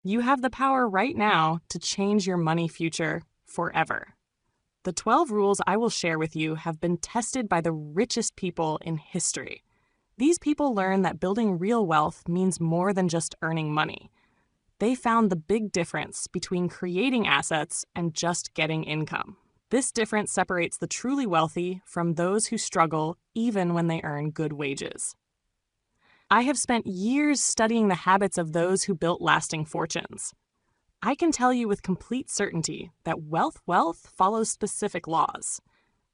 You have the power right now to change your money future forever. The 12 rules I will share with you have been tested by the richest people in history. These people learn that building real wealth means more than just earning money. They found the big difference between creating assets and just getting income. This difference separates the truly wealthy from those who struggle even when they earn good wages. I have spent years studying the habits of those who built lasting fortunes. I can tell you with complete certainty that wealth follows specific laws.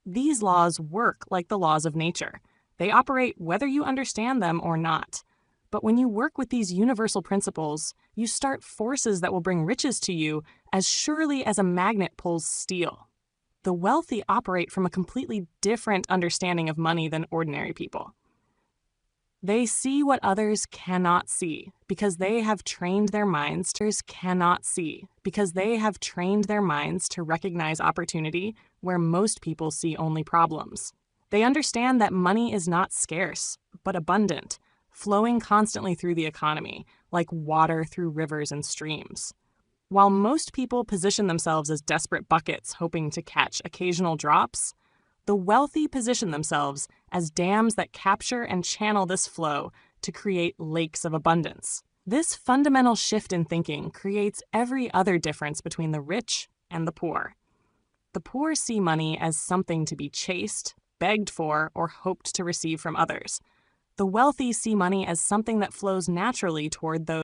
These laws work like the laws of nature. They operate whether you understand them or not. But when you work with these universal principles, you start forces that will bring riches to you as surely as a magnet pulls steel. The wealthy operate from a completely different understanding of money than ordinary people. They see what others cannot see because they have trained their minds to recognize opportunity where most people see only problems. They understand that money is not scarce, but abundant, flowing constantly through the economy, like water through rivers and streams. While most people position themselves as desperate buckets hoping to catch occasional drops, the wealthy position themselves as dams that capture and channel this flow to create lakes of abundance. This fundamental shift in thinking creates every other difference between the rich and the poor. The poor see money as something to be chased, begged for, or hoped to receive from others. The wealthy see money as something that flows naturally toward those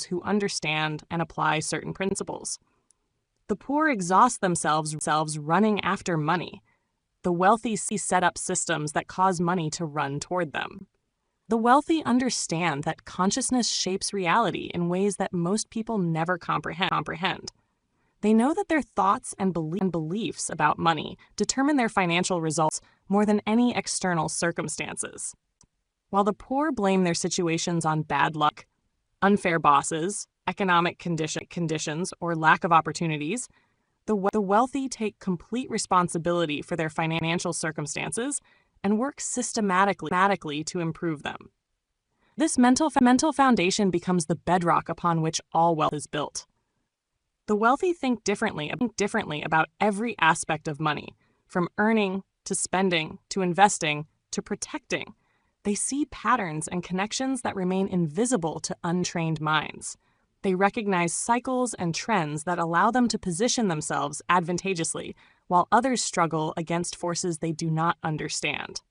who understand and apply certain principles. The poor exhaust themselves running after money. The wealthy set up systems that cause money to run toward them. The wealthy understand that consciousness shapes reality in ways that most people never comprehend. They know that their thoughts and beliefs about money determine their financial results more than any external circumstances. While the poor blame their situations on bad luck, unfair bosses, economic conditions, or lack of opportunities, the wealthy take complete responsibility for their financial circumstances and work systematically to improve them. This mental foundation becomes the bedrock upon which all wealth is built. The wealthy think differently about every aspect of money, from earning to spending to investing to protecting. They see patterns and connections that remain invisible to untrained minds. They recognize cycles and trends that allow them to position themselves advantageously, while others struggle against forces they do not understand.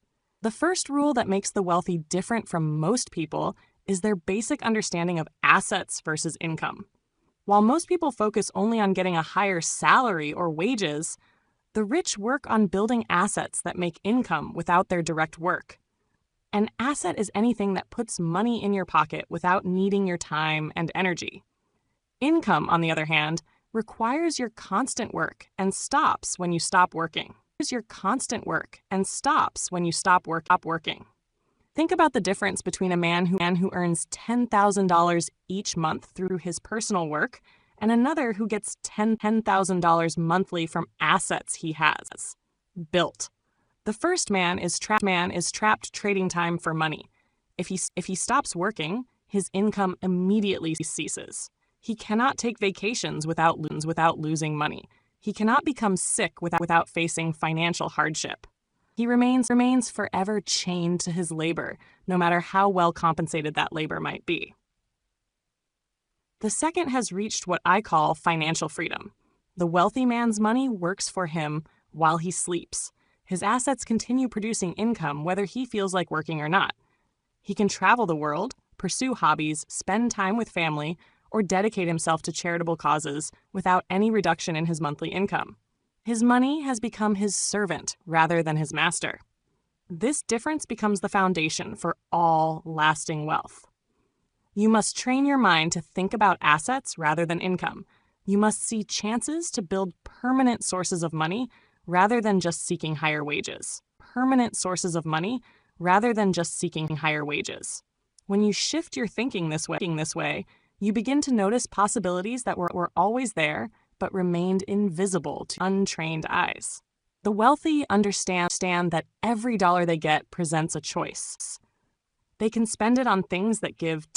The first rule that makes the wealthy different from most people is their basic understanding of assets versus income. While most people focus only on getting a higher salary or wages, the rich work on building assets that make income without their direct work. An asset is anything that puts money in your pocket without needing your time and energy. Income, on the other hand, requires your constant work and stops when you stop working. Think about the difference between a man who earns $10,000 each month through his personal work and another who gets $10,000 monthly from assets he has built. The first man is trapped trading time for money. If he stops working, his income immediately ceases. He cannot take vacations without losing money. He cannot become sick without facing financial hardship. He remains forever chained to his labor, no matter how well compensated that labor might be. The second has reached what I call financial freedom. The wealthy man's money works for him while he sleeps. His assets continue producing income whether he feels like working or not. He can travel the world, pursue hobbies, spend time with family, or dedicate himself to charitable causes without any reduction in his monthly income. His money has become his servant rather than his master. This difference becomes the foundation for all lasting wealth. You must train your mind to think about assets rather than income. You must see chances to build permanent sources of money rather than just seeking higher wages. When you shift your thinking this way, you begin to notice possibilities that were always there but remained invisible to untrained eyes. The wealthy understand that every dollar they get presents a choice. They can spend it on things that give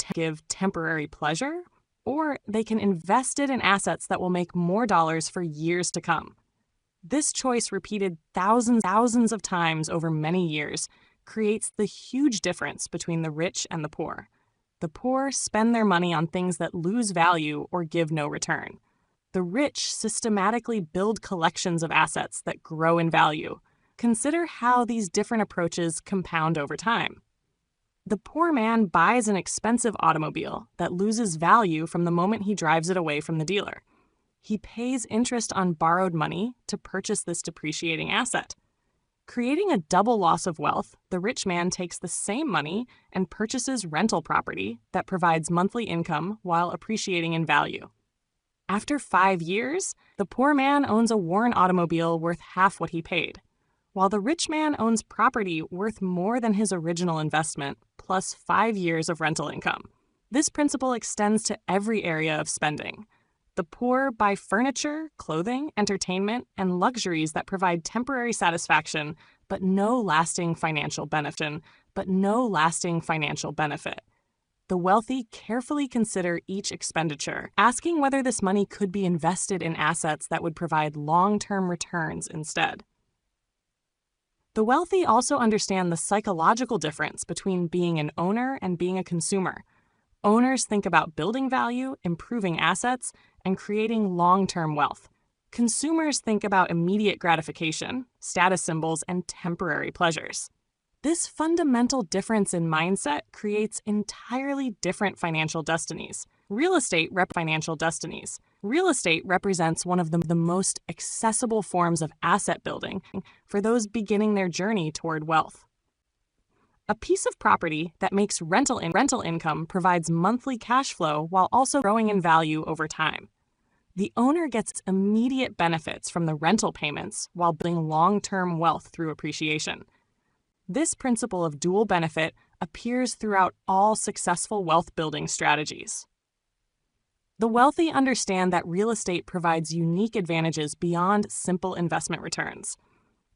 temporary pleasure, or they can invest it in assets that will make more dollars for years to come. This choice, repeated thousands of times over many years, creates the huge difference between the rich and the poor. The poor spend their money on things that lose value or give no return. The rich systematically build collections of assets that grow in value. Consider how these different approaches compound over time. The poor man buys an expensive automobile that loses value from the moment he drives it away from the dealer. He pays interest on borrowed money to purchase this depreciating asset. Creating a double loss of wealth, the rich man takes the same money and purchases rental property that provides monthly income while appreciating in value. After 5 years, the poor man owns a worn automobile worth half what he paid, while the rich man owns property worth more than his original investment, plus 5 years of rental income. This principle extends to every area of spending. The poor buy furniture, clothing, entertainment, and luxuries that provide temporary satisfaction, but no lasting financial benefit. The wealthy carefully consider each expenditure, asking whether this money could be invested in assets that would provide long-term returns instead. The wealthy also understand the psychological difference between being an owner and being a consumer. Owners think about building value, improving assets, and creating long-term wealth. Consumers think about immediate gratification, status symbols, and temporary pleasures. This fundamental difference in mindset creates entirely different financial destinies. Real estate represents one of the most accessible forms of asset building for those beginning their journey toward wealth. A piece of property that makes rental income provides monthly cash flow while also growing in value over time. The owner gets immediate benefits from the rental payments while building long-term wealth through appreciation. This principle of dual benefit appears throughout all successful wealth-building strategies. The wealthy understand that real estate provides unique advantages beyond simple investment returns.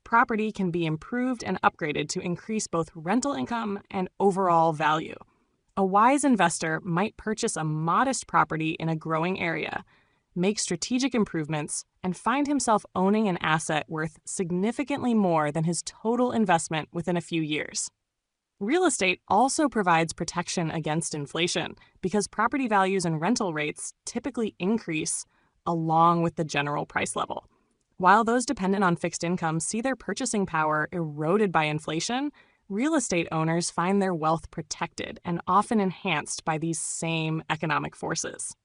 Property can be improved and upgraded to increase both rental income and overall value. A wise investor might purchase a modest property in a growing area, make strategic improvements, and find himself owning an asset worth significantly more than his total investment within a few years. Real estate also provides protection against inflation because property values and rental rates typically increase along with the general price level. While those dependent on fixed income see their purchasing power eroded by inflation, real estate owners find their wealth protected and often enhanced by these same economic forces.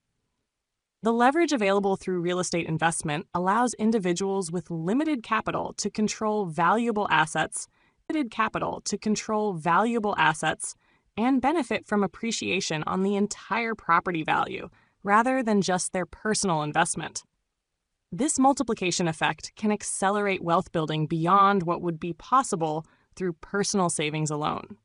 The leverage available through real estate investment allows individuals with limited capital to control valuable assets and benefit from appreciation on the entire property value rather than just their personal investment. This multiplication effect can accelerate wealth building beyond what would be possible through personal savings alone.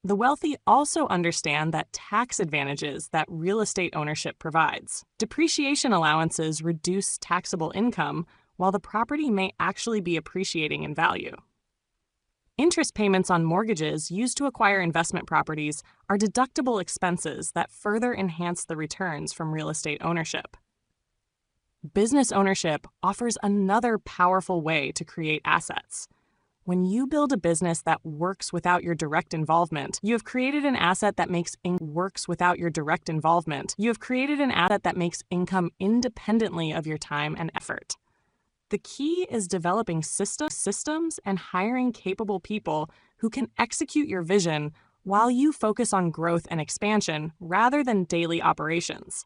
The wealthy also understand that tax advantages that real estate ownership provides. Depreciation allowances reduce taxable income, while the property may actually be appreciating in value. Interest payments on mortgages used to acquire investment properties are deductible expenses that further enhance the returns from real estate ownership. Business ownership offers another powerful way to create assets. When you build a business that works without your direct involvement, you have created an asset that makes income independently of your time and effort. The key is developing systems and hiring capable people who can execute your vision while you focus on growth and expansion rather than daily operations.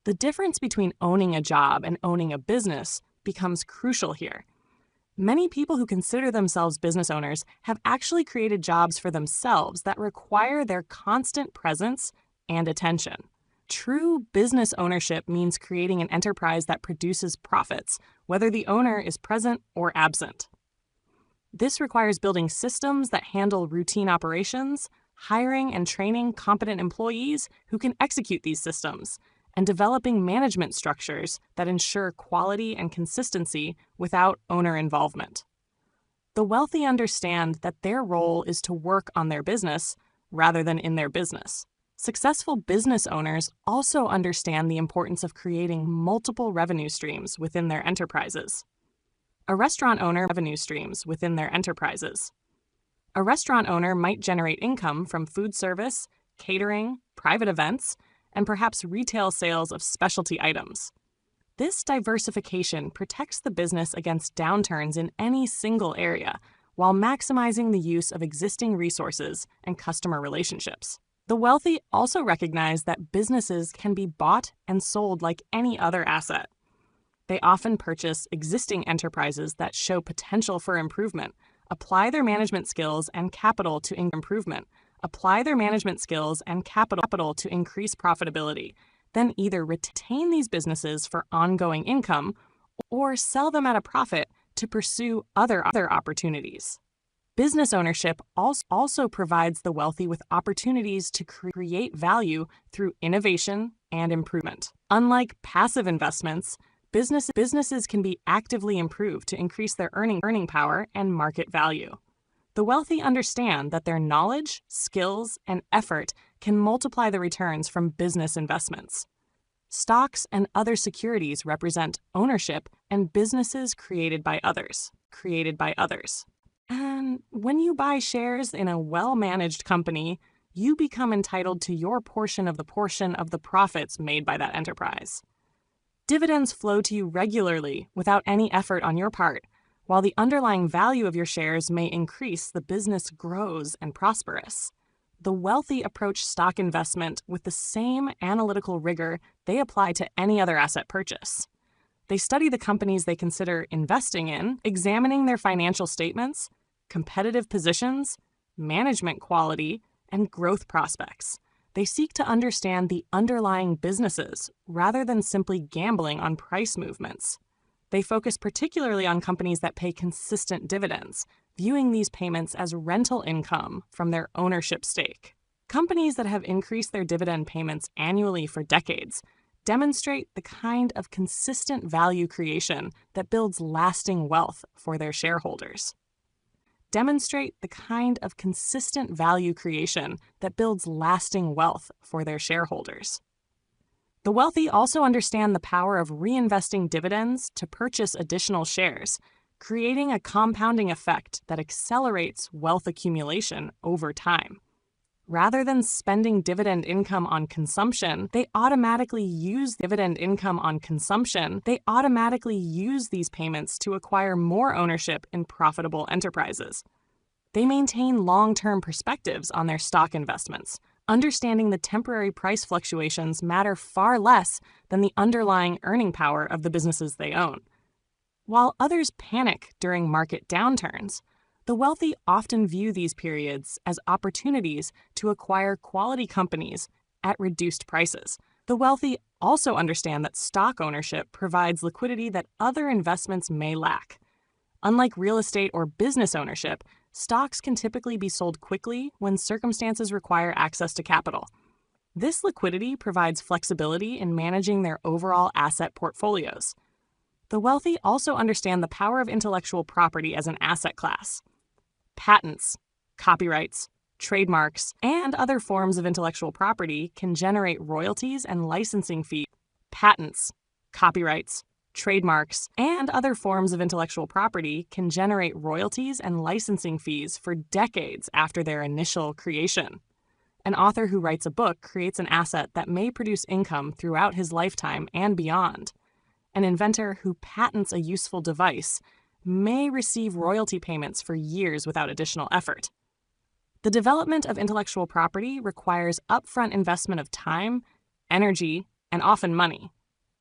The difference between owning a job and owning a business becomes crucial here. Many people who consider themselves business owners have actually created jobs for themselves that require their constant presence and attention. True business ownership means creating an enterprise that produces profits, whether the owner is present or absent. This requires building systems that handle routine operations, hiring and training competent employees who can execute these systems, and developing management structures that ensure quality and consistency without owner involvement. The wealthy understand that their role is to work on their business rather than in their business. Successful business owners also understand the importance of creating multiple revenue streams within their enterprises. A restaurant owner revenue streams within their enterprises. A restaurant owner might generate income from food service, catering, private events, and perhaps retail sales of specialty items. This diversification protects the business against downturns in any single area while maximizing the use of existing resources and customer relationships. The wealthy also recognize that businesses can be bought and sold like any other asset. They often purchase existing enterprises that show potential for improvement, apply their management skills and capital to increase profitability, then either retain these businesses for ongoing income or sell them at a profit to pursue other opportunities. Business ownership also provides the wealthy with opportunities to create value through innovation and improvement. Unlike passive investments, businesses can be actively improved to increase their earning power and market value. The wealthy understand that their knowledge, skills, and effort can multiply the returns from business investments. Stocks and other securities represent ownership and businesses created by others. And when you buy shares in a well-managed company, you become entitled to your portion of the profits made by that enterprise. Dividends flow to you regularly without any effort on your part. While the underlying value of your shares may increase, the business grows and prosperous. The wealthy approach stock investment with the same analytical rigor they apply to any other asset purchase. They study the companies they consider investing in, examining their financial statements, competitive positions, management quality, and growth prospects. They seek to understand the underlying businesses rather than simply gambling on price movements. They focus particularly on companies that pay consistent dividends, viewing these payments as rental income from their ownership stake. Companies that have increased their dividend payments annually for decades demonstrate the kind of consistent value creation that builds lasting wealth for their shareholders. The wealthy also understand the power of reinvesting dividends to purchase additional shares, creating a compounding effect that accelerates wealth accumulation over time. Rather than spending dividend income on consumption, they automatically use these payments to acquire more ownership in profitable enterprises. They maintain long-term perspectives on their stock investments, understanding the temporary price fluctuations matter far less than the underlying earning power of the businesses they own. While others panic during market downturns, the wealthy often view these periods as opportunities to acquire quality companies at reduced prices. The wealthy also understand that stock ownership provides liquidity that other investments may lack. Unlike real estate or business ownership, stocks can typically be sold quickly when circumstances require access to capital. This liquidity provides flexibility in managing their overall asset portfolios. The wealthy also understand the power of intellectual property as an asset class. Patents, copyrights, trademarks, and other forms of intellectual property can generate royalties and licensing fees. Patents, copyrights, trademarks, and other forms of intellectual property can generate royalties and licensing fees for decades after their initial creation. An author who writes a book creates an asset that may produce income throughout his lifetime and beyond. An inventor who patents a useful device may receive royalty payments for years without additional effort. The development of intellectual property requires upfront investment of time, energy, and often money.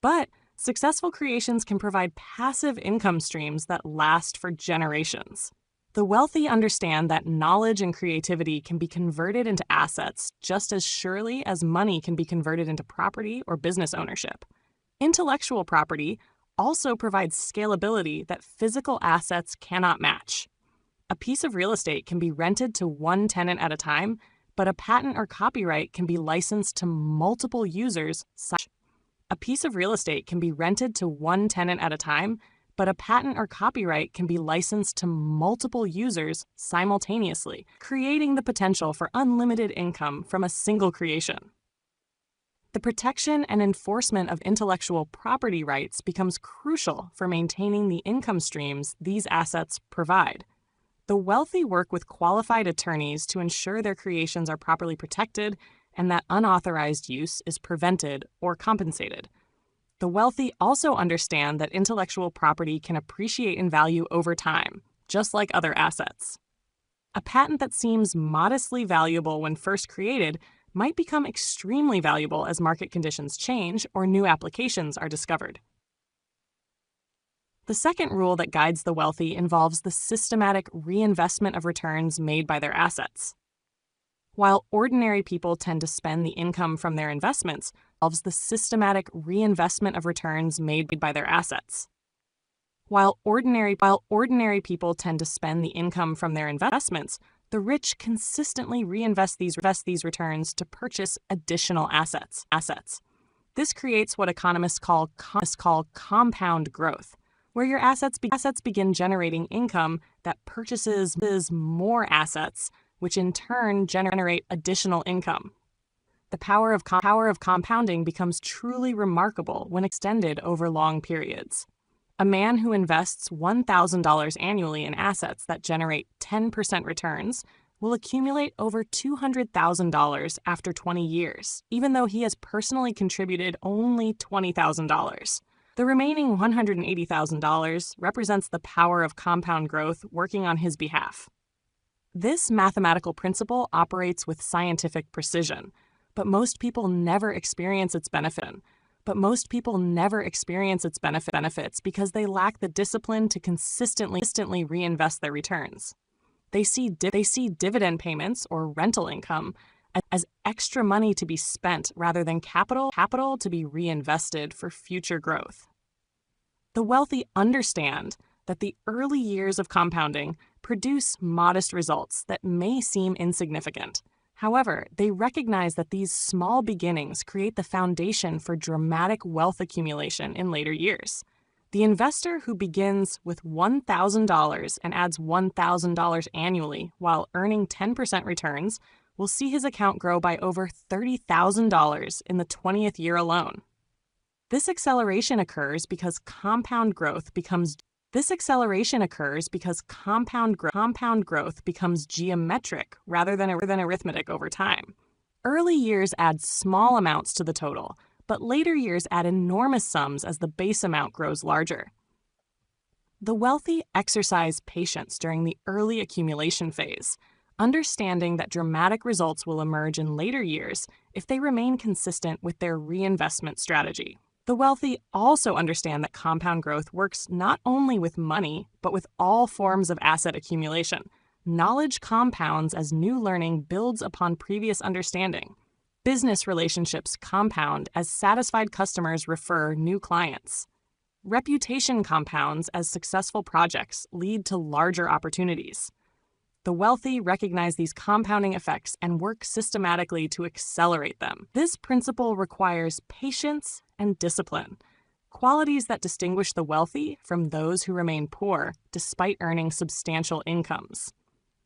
But successful creations can provide passive income streams that last for generations. The wealthy understand that knowledge and creativity can be converted into assets just as surely as money can be converted into property or business ownership. Intellectual property also provides scalability that physical assets cannot match. A piece of real estate can be rented to one tenant at a time, but a patent or copyright can be licensed to multiple users. A piece of real estate can be rented to one tenant at a time, but a patent or copyright can be licensed to multiple users simultaneously, creating the potential for unlimited income from a single creation. The protection and enforcement of intellectual property rights becomes crucial for maintaining the income streams these assets provide. The wealthy work with qualified attorneys to ensure their creations are properly protected and that unauthorized use is prevented or compensated. The wealthy also understand that intellectual property can appreciate in value over time, just like other assets. A patent that seems modestly valuable when first created might become extremely valuable as market conditions change or new applications are discovered. The second rule that guides the wealthy involves the systematic reinvestment of returns made by their assets. While ordinary people tend to spend the income from their investments, involves the systematic reinvestment of returns made by their assets. While ordinary people tend to spend the income from their investments, the rich consistently reinvest these returns to purchase additional assets. This creates what economists call compound growth, where your assets begin generating income that purchases more assets, which in turn generate additional income. The power of compounding becomes truly remarkable when extended over long periods. A man who invests $1,000 annually in assets that generate 10% returns will accumulate over $200,000 after 20 years, even though he has personally contributed only $20,000. The remaining $180,000 represents the power of compound growth working on his behalf. This mathematical principle operates with scientific precision, but most people never experience its benefits because they lack the discipline to consistently reinvest their returns. They see dividend payments or rental income as extra money to be spent rather than capital to be reinvested for future growth. The wealthy understand that the early years of compounding produce modest results that may seem insignificant. However, they recognize that these small beginnings create the foundation for dramatic wealth accumulation in later years. The investor who begins with $1,000 and adds $1,000 annually while earning 10% returns will see his account grow by over $30,000 in the 20th year alone. This acceleration occurs because compound growth becomes geometric rather than arithmetic over time. Early years add small amounts to the total, but later years add enormous sums as the base amount grows larger. The wealthy exercise patience during the early accumulation phase, understanding that dramatic results will emerge in later years if they remain consistent with their reinvestment strategy. The wealthy also understand that compound growth works not only with money, but with all forms of asset accumulation. Knowledge compounds as new learning builds upon previous understanding. Business relationships compound as satisfied customers refer new clients. Reputation compounds as successful projects lead to larger opportunities. The wealthy recognize these compounding effects and work systematically to accelerate them. This principle requires patience and discipline, qualities that distinguish the wealthy from those who remain poor despite earning substantial incomes.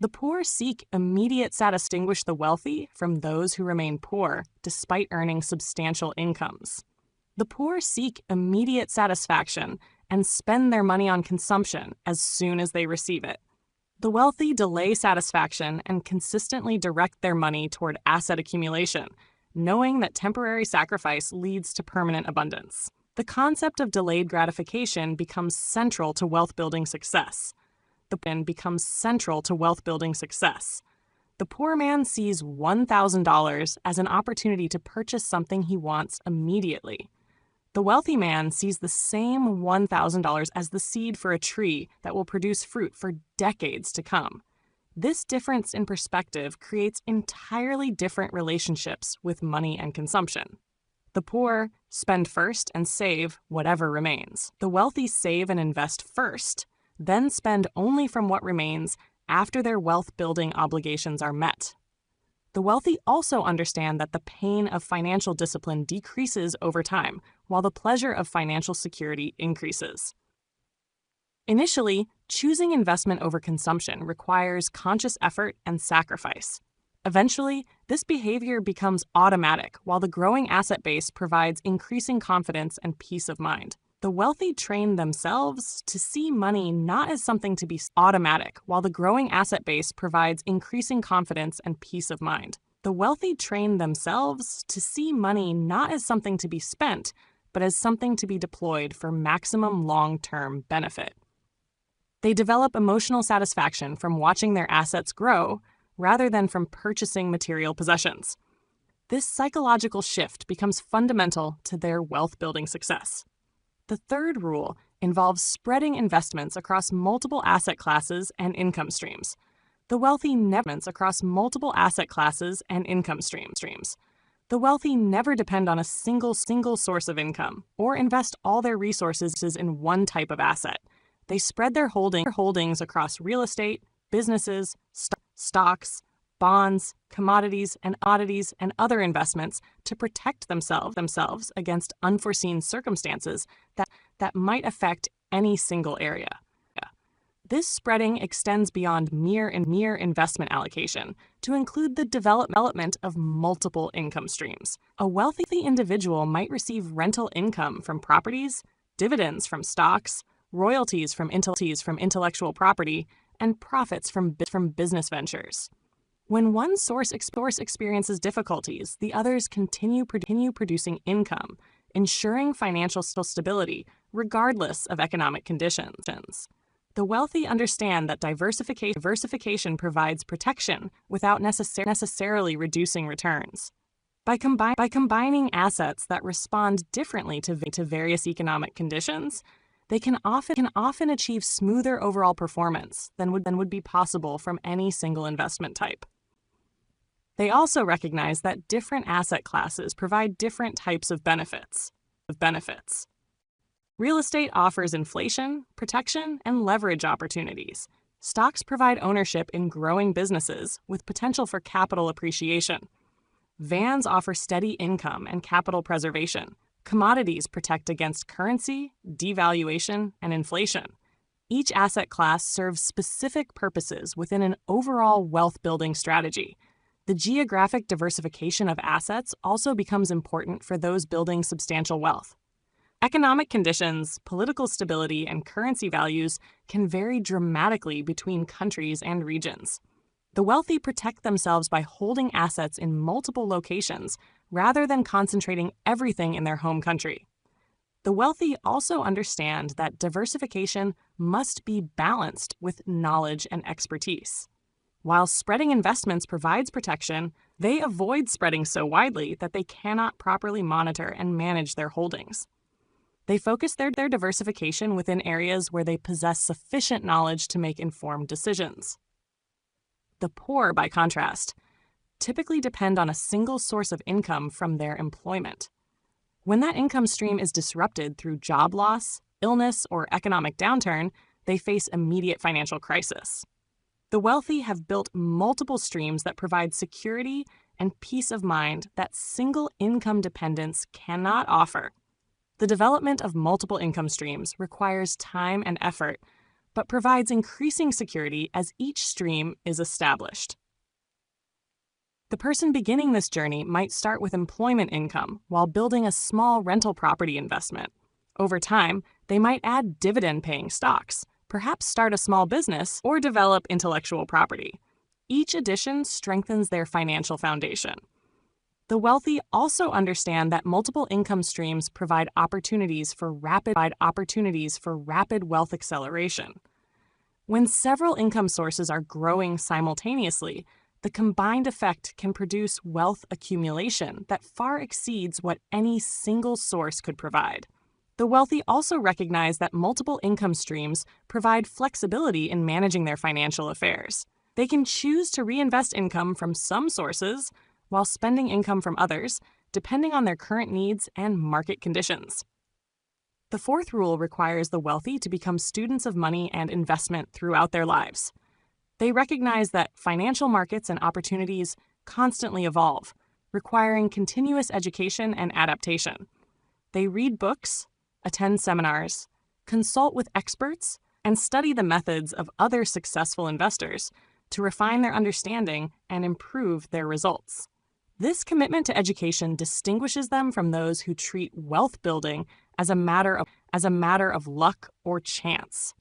The poor seek immediate satisfaction, distinguish the wealthy from those who remain poor despite earning substantial incomes. The poor seek immediate satisfaction and spend their money on consumption as soon as they receive it. The wealthy delay satisfaction and consistently direct their money toward asset accumulation, knowing that temporary sacrifice leads to permanent abundance. The concept of delayed gratification becomes central to wealth-building success. The poor man sees $1,000 as an opportunity to purchase something he wants immediately. The wealthy man sees the same $1,000 as the seed for a tree that will produce fruit for decades to come. This difference in perspective creates entirely different relationships with money and consumption. The poor spend first and save whatever remains. The wealthy save and invest first, then spend only from what remains after their wealth-building obligations are met. The wealthy also understand that the pain of financial discipline decreases over time, while the pleasure of financial security increases. Initially, choosing investment over consumption requires conscious effort and sacrifice. Eventually, this behavior becomes automatic, while the growing asset base provides increasing confidence and peace of mind. The wealthy train themselves to see money not as something to be automatic, while the growing asset base provides increasing confidence and peace of mind. The wealthy train themselves to see money not as something to be spent, but as something to be deployed for maximum long-term benefit. They develop emotional satisfaction from watching their assets grow rather than from purchasing material possessions. This psychological shift becomes fundamental to their wealth-building success. The third rule involves spreading investments across multiple asset classes and income streams. The wealthy never across multiple asset classes and income streams. The wealthy never depend on a single source of income or invest all their resources in one type of asset. They spread their holdings across real estate, businesses, stocks, bonds, commodities, and other investments to protect themselves against unforeseen circumstances that might affect any single area. This spreading extends beyond mere investment allocation to include the development of multiple income streams. A wealthy individual might receive rental income from properties, dividends from stocks, royalties from intellectual property, and profits from business ventures. When one source experiences difficulties, the others continue producing income, ensuring financial stability regardless of economic conditions. The wealthy understand that diversification provides protection without necessarily reducing returns. By combining assets that respond differently to various economic conditions, they can often achieve smoother overall performance than would be possible from any single investment type. They also recognize that different asset classes provide different types of benefits. Real estate offers inflation, protection, and leverage opportunities. Stocks provide ownership in growing businesses with potential for capital appreciation. Vans offer steady income and capital preservation. Commodities protect against currency, devaluation, and inflation. Each asset class serves specific purposes within an overall wealth-building strategy. The geographic diversification of assets also becomes important for those building substantial wealth. Economic conditions, political stability, and currency values can vary dramatically between countries and regions. The wealthy protect themselves by holding assets in multiple locations rather than concentrating everything in their home country. The wealthy also understand that diversification must be balanced with knowledge and expertise. While spreading investments provides protection, they avoid spreading so widely that they cannot properly monitor and manage their holdings. They focus their diversification within areas where they possess sufficient knowledge to make informed decisions. The poor, by contrast, typically depend on a single source of income from their employment. When that income stream is disrupted through job loss, illness, or economic downturn, they face immediate financial crisis. The wealthy have built multiple streams that provide security and peace of mind that single income dependence cannot offer. The development of multiple income streams requires time and effort, but provides increasing security as each stream is established. The person beginning this journey might start with employment income while building a small rental property investment. Over time, they might add dividend-paying stocks, perhaps start a small business, or develop intellectual property. Each addition strengthens their financial foundation. The wealthy also understand that multiple income streams provide opportunities for rapid wealth acceleration. When several income sources are growing simultaneously, the combined effect can produce wealth accumulation that far exceeds what any single source could provide. The wealthy also recognize that multiple income streams provide flexibility in managing their financial affairs. They can choose to reinvest income from some sources while spending income from others, depending on their current needs and market conditions. The fourth rule requires the wealthy to become students of money and investment throughout their lives. They recognize that financial markets and opportunities constantly evolve, requiring continuous education and adaptation. They read books, attend seminars, consult with experts, and study the methods of other successful investors to refine their understanding and improve their results. This commitment to education distinguishes them from those who treat wealth building as a matter of luck or chance.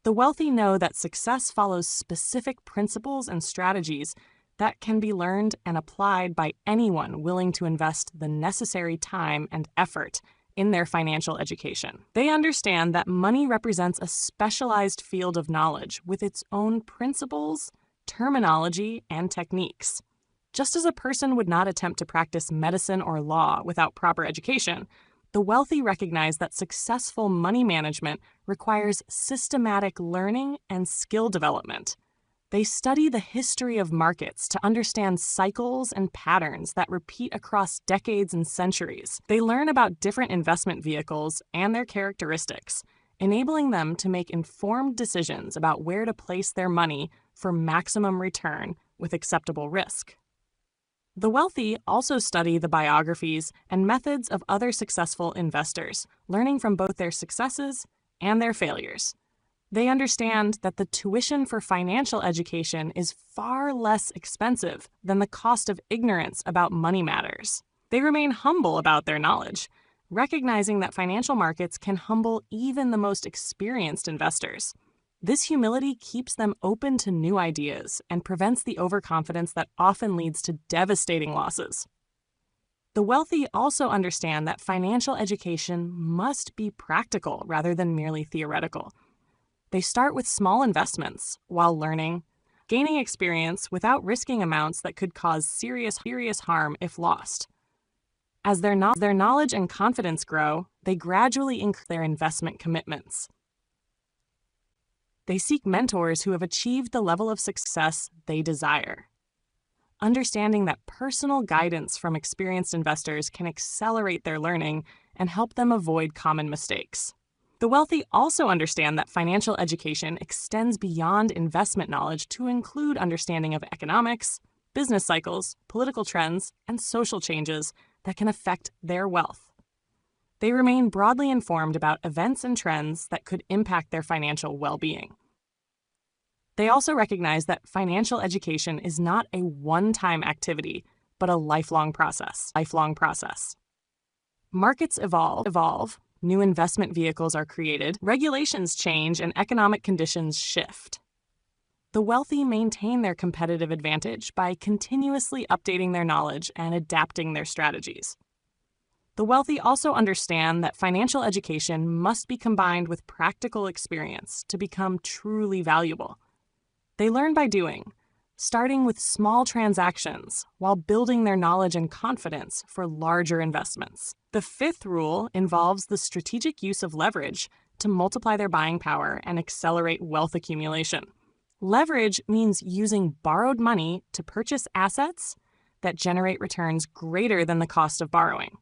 The wealthy know that success follows specific principles and strategies that can be learned and applied by anyone willing to invest the necessary time and effort in their financial education. They understand that money represents a specialized field of knowledge with its own principles, terminology, and techniques. Just as a person would not attempt to practice medicine or law without proper education, the wealthy recognize that successful money management requires systematic learning and skill development. They study the history of markets to understand cycles and patterns that repeat across decades and centuries. They learn about different investment vehicles and their characteristics, enabling them to make informed decisions about where to place their money for maximum return with acceptable risk. The wealthy also study the biographies and methods of other successful investors, learning from both their successes and their failures. They understand that the tuition for financial education is far less expensive than the cost of ignorance about money matters. They remain humble about their knowledge, recognizing that financial markets can humble even the most experienced investors. This humility keeps them open to new ideas and prevents the overconfidence that often leads to devastating losses. The wealthy also understand that financial education must be practical rather than merely theoretical. They start with small investments while learning, gaining experience without risking amounts that could cause serious harm if lost. As their knowledge and confidence grow, they gradually increase their investment commitments. They seek mentors who have achieved the level of success they desire. Understanding that personal guidance from experienced investors can accelerate their learning and help them avoid common mistakes. The wealthy also understand that financial education extends beyond investment knowledge to include understanding of economics, business cycles, political trends, and social changes that can affect their wealth. They remain broadly informed about events and trends that could impact their financial well-being. They also recognize that financial education is not a one-time activity, but a lifelong process. Markets evolve, new investment vehicles are created, regulations change, and economic conditions shift. The wealthy maintain their competitive advantage by continuously updating their knowledge and adapting their strategies. The wealthy also understand that financial education must be combined with practical experience to become truly valuable. They learn by doing, starting with small transactions while building their knowledge and confidence for larger investments. The fifth rule involves the strategic use of leverage to multiply their buying power and accelerate wealth accumulation. Leverage means using borrowed money to purchase assets that generate returns greater than the cost of borrowing.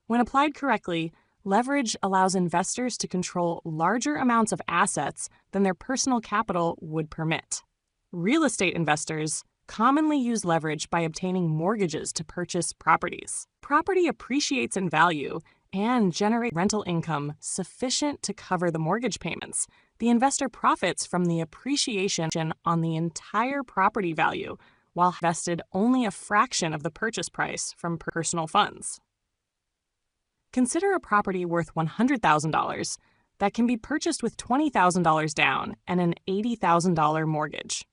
When applied correctly, leverage allows investors to control larger amounts of assets than their personal capital would permit. Real estate investors commonly use leverage by obtaining mortgages to purchase properties. Property appreciates in value and generates rental income sufficient to cover the mortgage payments. The investor profits from the appreciation on the entire property value while invested only a fraction of the purchase price from personal funds. Consider a property worth $100,000 that can be purchased with $20,000 down and an $80,000 mortgage.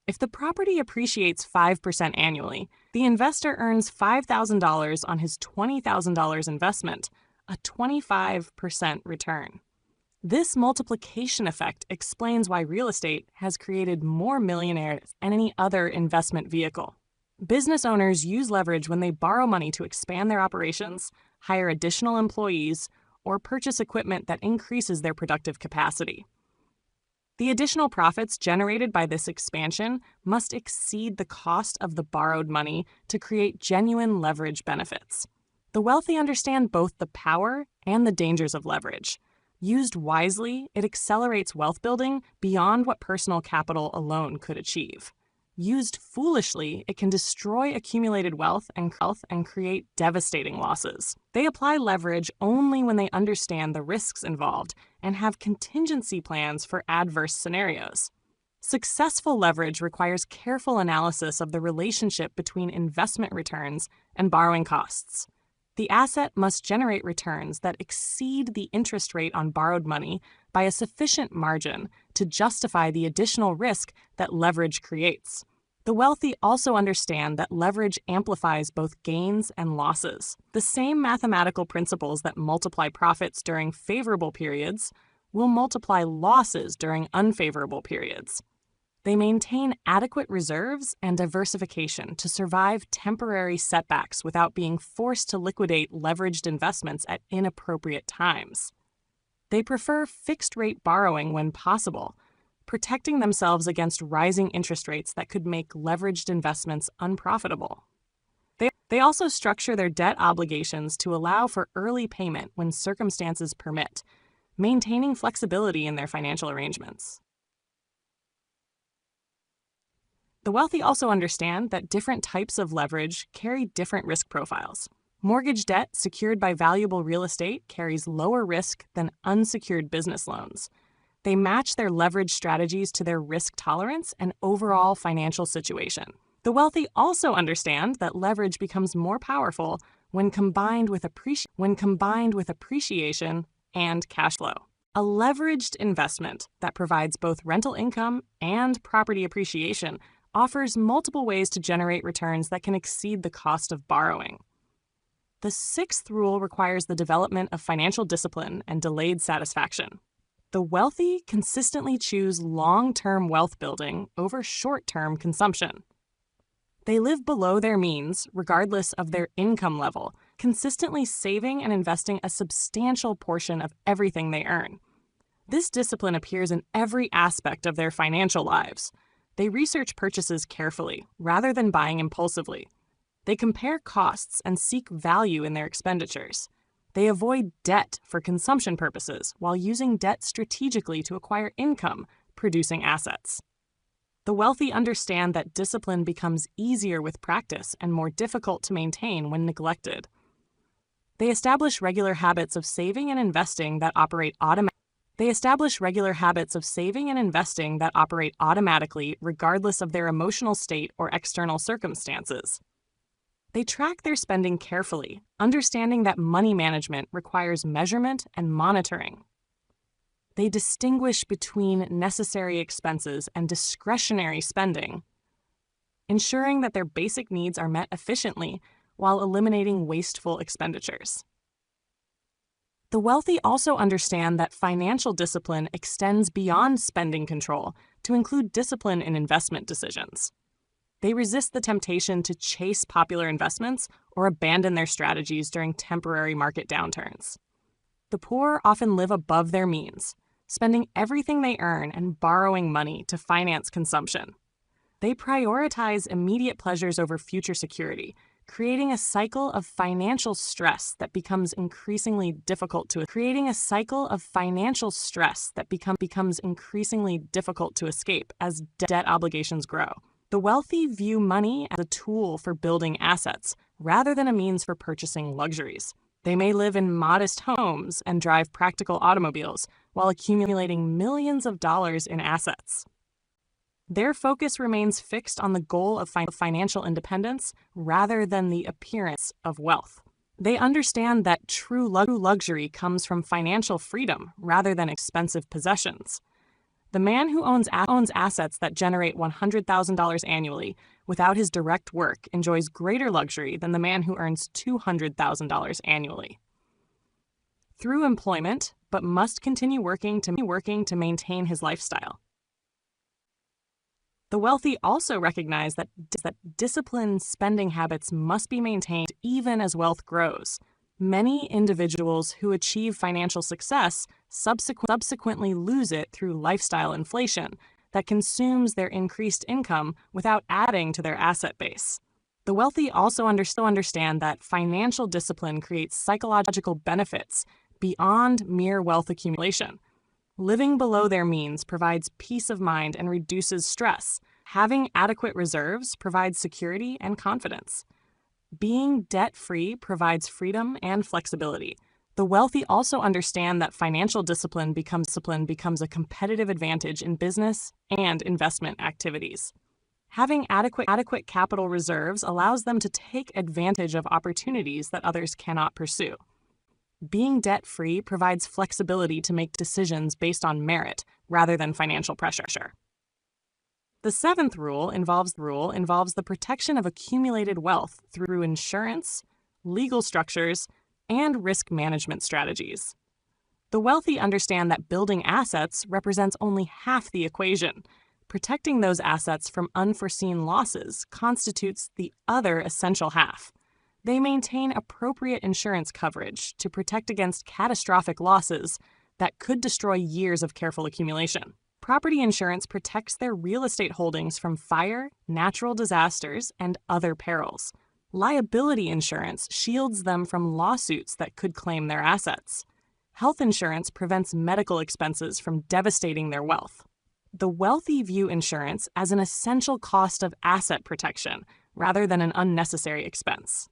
If the property appreciates 5% annually, the investor earns $5,000 on his $20,000 investment, a 25% return. This multiplication effect explains why real estate has created more millionaires than any other investment vehicle. Business owners use leverage when they borrow money to expand their operations, hire additional employees, or purchase equipment that increases their productive capacity. The additional profits generated by this expansion must exceed the cost of the borrowed money to create genuine leverage benefits. The wealthy understand both the power and the dangers of leverage. Used wisely, it accelerates wealth building beyond what personal capital alone could achieve. Used foolishly, it can destroy accumulated wealth and create devastating losses. They apply leverage only when they understand the risks involved and have contingency plans for adverse scenarios. Successful leverage requires careful analysis of the relationship between investment returns and borrowing costs. The asset must generate returns that exceed the interest rate on borrowed money by a sufficient margin to justify the additional risk that leverage creates. The wealthy also understand that leverage amplifies both gains and losses. The same mathematical principles that multiply profits during favorable periods will multiply losses during unfavorable periods. They maintain adequate reserves and diversification to survive temporary setbacks without being forced to liquidate leveraged investments at inappropriate times. They prefer fixed-rate borrowing when possible, protecting themselves against rising interest rates that could make leveraged investments unprofitable. They also structure their debt obligations to allow for early payment when circumstances permit, maintaining flexibility in their financial arrangements. The wealthy also understand that different types of leverage carry different risk profiles. Mortgage debt secured by valuable real estate carries lower risk than unsecured business loans. They match their leverage strategies to their risk tolerance and overall financial situation. The wealthy also understand that leverage becomes more powerful when combined with appreciation and cash flow. A leveraged investment that provides both rental income and property appreciation offers multiple ways to generate returns that can exceed the cost of borrowing. The sixth rule requires the development of financial discipline and delayed satisfaction. The wealthy consistently choose long-term wealth building over short-term consumption. They live below their means, regardless of their income level, consistently saving and investing a substantial portion of everything they earn. This discipline appears in every aspect of their financial lives. They research purchases carefully, rather than buying impulsively. They compare costs and seek value in their expenditures. They avoid debt for consumption purposes while using debt strategically to acquire income-producing assets. The wealthy understand that discipline becomes easier with practice and more difficult to maintain when neglected. They establish regular habits of saving and investing that operate automatically regardless of their emotional state or external circumstances. They track their spending carefully, understanding that money management requires measurement and monitoring. They distinguish between necessary expenses and discretionary spending, ensuring that their basic needs are met efficiently while eliminating wasteful expenditures. The wealthy also understand that financial discipline extends beyond spending control to include discipline in investment decisions. They resist the temptation to chase popular investments or abandon their strategies during temporary market downturns. The poor often live above their means, spending everything they earn and borrowing money to finance consumption. They prioritize immediate pleasures over future security, creating a cycle of financial stress that becomes increasingly difficult to escape as debt obligations grow. The wealthy view money as a tool for building assets rather than a means for purchasing luxuries. They may live in modest homes and drive practical automobiles while accumulating millions of dollars in assets. Their focus remains fixed on the goal of financial independence rather than the appearance of wealth. They understand that true luxury comes from financial freedom rather than expensive possessions. The man who owns assets that generate $100,000 annually without his direct work enjoys greater luxury than the man who earns $200,000 annually through employment, but must continue working to maintain his lifestyle. The wealthy also recognize that disciplined spending habits must be maintained even as wealth grows. Many individuals who achieve financial success subsequently lose it through lifestyle inflation that consumes their increased income without adding to their asset base. The wealthy also understand that financial discipline creates psychological benefits beyond mere wealth accumulation. Living below their means provides peace of mind and reduces stress, Having adequate reserves provides security and confidence. Being debt-free provides freedom and flexibility. The wealthy also understand that financial discipline becomes a competitive advantage in business and investment activities. Having adequate capital reserves allows them to take advantage of opportunities that others cannot pursue. Being debt-free provides flexibility to make decisions based on merit rather than financial pressure. The seventh rule involves the protection of accumulated wealth through insurance, legal structures, and risk management strategies. The wealthy understand that building assets represents only half the equation. Protecting those assets from unforeseen losses constitutes the other essential half. They maintain appropriate insurance coverage to protect against catastrophic losses that could destroy years of careful accumulation. Property insurance protects their real estate holdings from fire, natural disasters, and other perils. Liability insurance shields them from lawsuits that could claim their assets. Health insurance prevents medical expenses from devastating their wealth. The wealthy view insurance as an essential cost of asset protection rather than an unnecessary expense.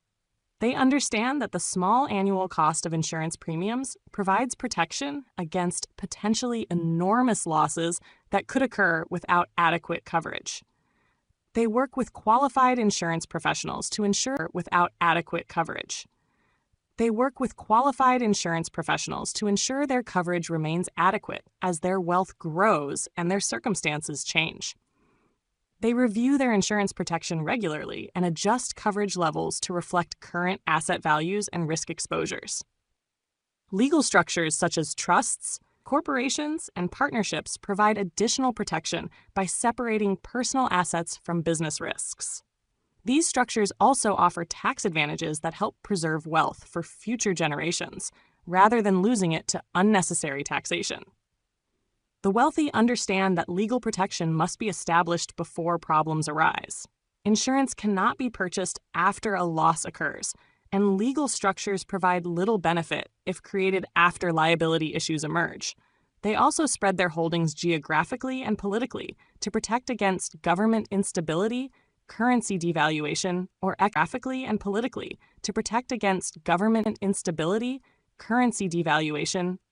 They understand that the small annual cost of insurance premiums provides protection against potentially enormous losses that could occur without adequate coverage. They work with qualified insurance professionals to ensure their coverage remains adequate as their wealth grows and their circumstances change. They review their insurance protection regularly and adjust coverage levels to reflect current asset values and risk exposures. Legal structures such as trusts, corporations, and partnerships provide additional protection by separating personal assets from business risks. These structures also offer tax advantages that help preserve wealth for future generations, rather than losing it to unnecessary taxation. The wealthy understand that legal protection must be established before problems arise. Insurance cannot be purchased after a loss occurs, and legal structures provide little benefit if created after liability issues emerge. They also spread their holdings geographically and politically to protect against government instability, currency devaluation,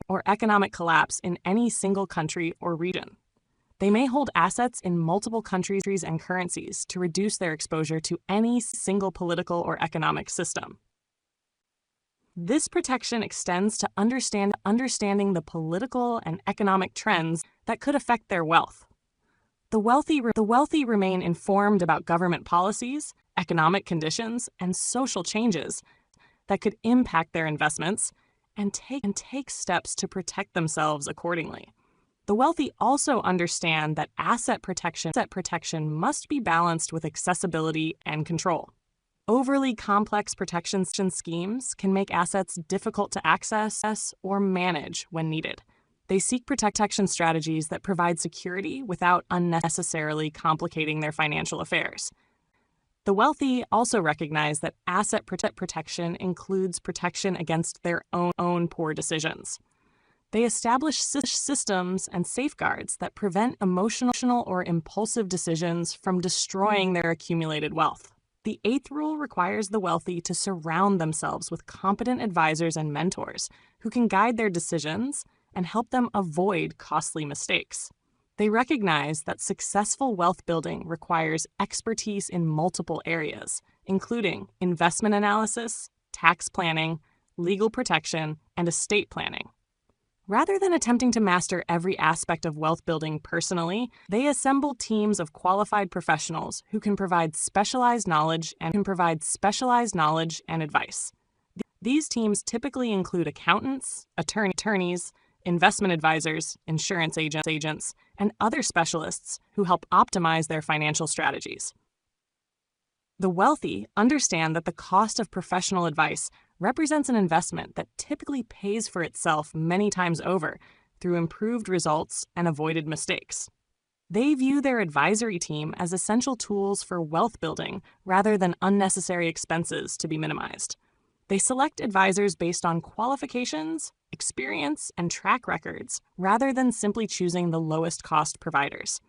or economic collapse in any single country or region. They may hold assets in multiple countries and currencies to reduce their exposure to any single political or economic system. This protection extends to understanding the political and economic trends that could affect their wealth. The wealthy remain informed about government policies, economic conditions, and social changes that could impact their investments and take steps to protect themselves accordingly. The wealthy also understand that asset protection must be balanced with accessibility and control. Overly complex protection schemes can make assets difficult to access or manage when needed. They seek protection strategies that provide security without unnecessarily complicating their financial affairs. The wealthy also recognize that asset protection includes protection against their own poor decisions. They establish systems and safeguards that prevent emotional or impulsive decisions from destroying their accumulated wealth. The eighth rule requires the wealthy to surround themselves with competent advisors and mentors who can guide their decisions and help them avoid costly mistakes. They recognize that successful wealth building requires expertise in multiple areas, including investment analysis, tax planning, legal protection, and estate planning. Rather than attempting to master every aspect of wealth building personally, they assemble teams of qualified professionals who can provide specialized knowledge and advice. These teams typically include accountants, attorneys, investment advisors, insurance agents, and other specialists who help optimize their financial strategies. The wealthy understand that the cost of professional advice represents an investment that typically pays for itself many times over through improved results and avoided mistakes. They view their advisory team as essential tools for wealth building rather than unnecessary expenses to be minimized. They select advisors based on qualifications, experience, and track records rather than simply choosing the lowest cost providers.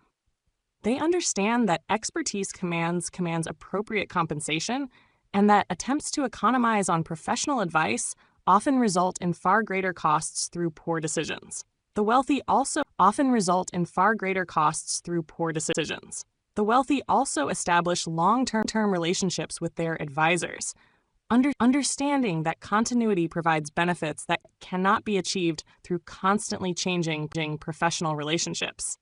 They understand that expertise commands appropriate compensation, and that attempts to economize on professional advice often result in far greater costs through poor decisions. The wealthy also often result in far greater costs through poor decisions. The wealthy also establish long-term relationships with their advisors, understanding that continuity provides benefits that cannot be achieved through constantly changing professional relationships.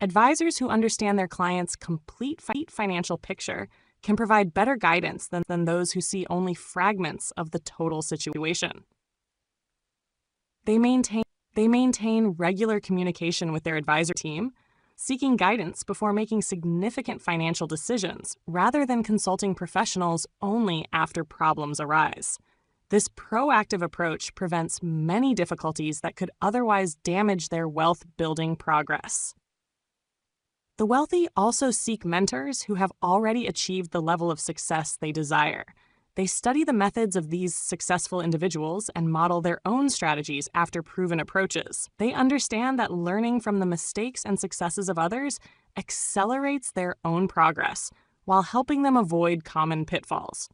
Advisors who understand their clients' complete financial picture can provide better guidance than those who see only fragments of the total situation. They maintain regular communication with their advisor team, seeking guidance before making significant financial decisions rather than consulting professionals only after problems arise. This proactive approach prevents many difficulties that could otherwise damage their wealth-building progress. The wealthy also seek mentors who have already achieved the level of success they desire. They study the methods of these successful individuals and model their own strategies after proven approaches. They understand that learning from the mistakes and successes of others accelerates their own progress while helping them avoid common pitfalls.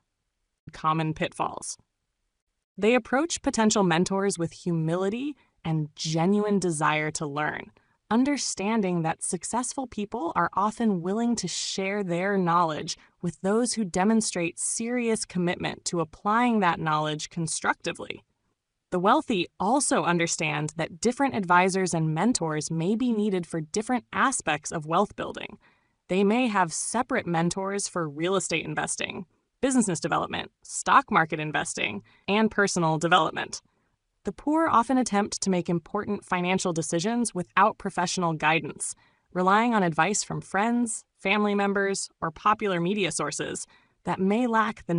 They approach potential mentors with humility and genuine desire to learn, understanding that successful people are often willing to share their knowledge with those who demonstrate serious commitment to applying that knowledge constructively. The wealthy also understand that different advisors and mentors may be needed for different aspects of wealth building. They may have separate mentors for real estate investing, business development, stock market investing, and personal development. The poor often attempt to make important financial decisions without professional guidance, relying on advice from friends, family members, or popular media sources that may lack the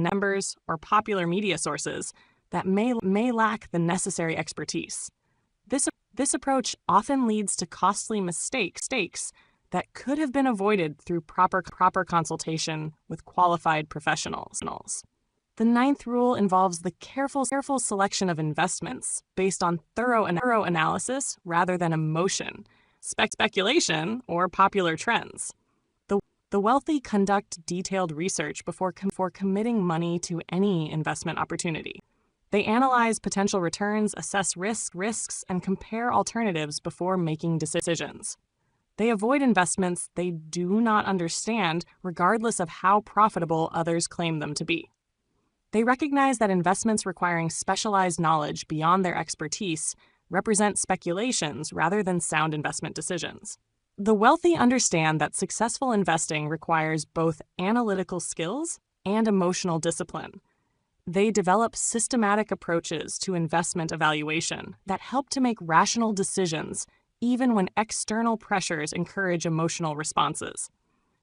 necessary expertise. This approach often leads to costly mistakes that could have been avoided through proper consultation with qualified professionals. The ninth rule involves the careful selection of investments based on thorough analysis rather than emotion, speculation, or popular trends. The wealthy conduct detailed research before committing money to any investment opportunity. They analyze potential returns, assess risks, and compare alternatives before making decisions. They avoid investments they do not understand, regardless of how profitable others claim them to be. They recognize that investments requiring specialized knowledge beyond their expertise represent speculations rather than sound investment decisions. The wealthy understand that successful investing requires both analytical skills and emotional discipline. They develop systematic approaches to investment evaluation that help to make rational decisions even when external pressures encourage emotional responses.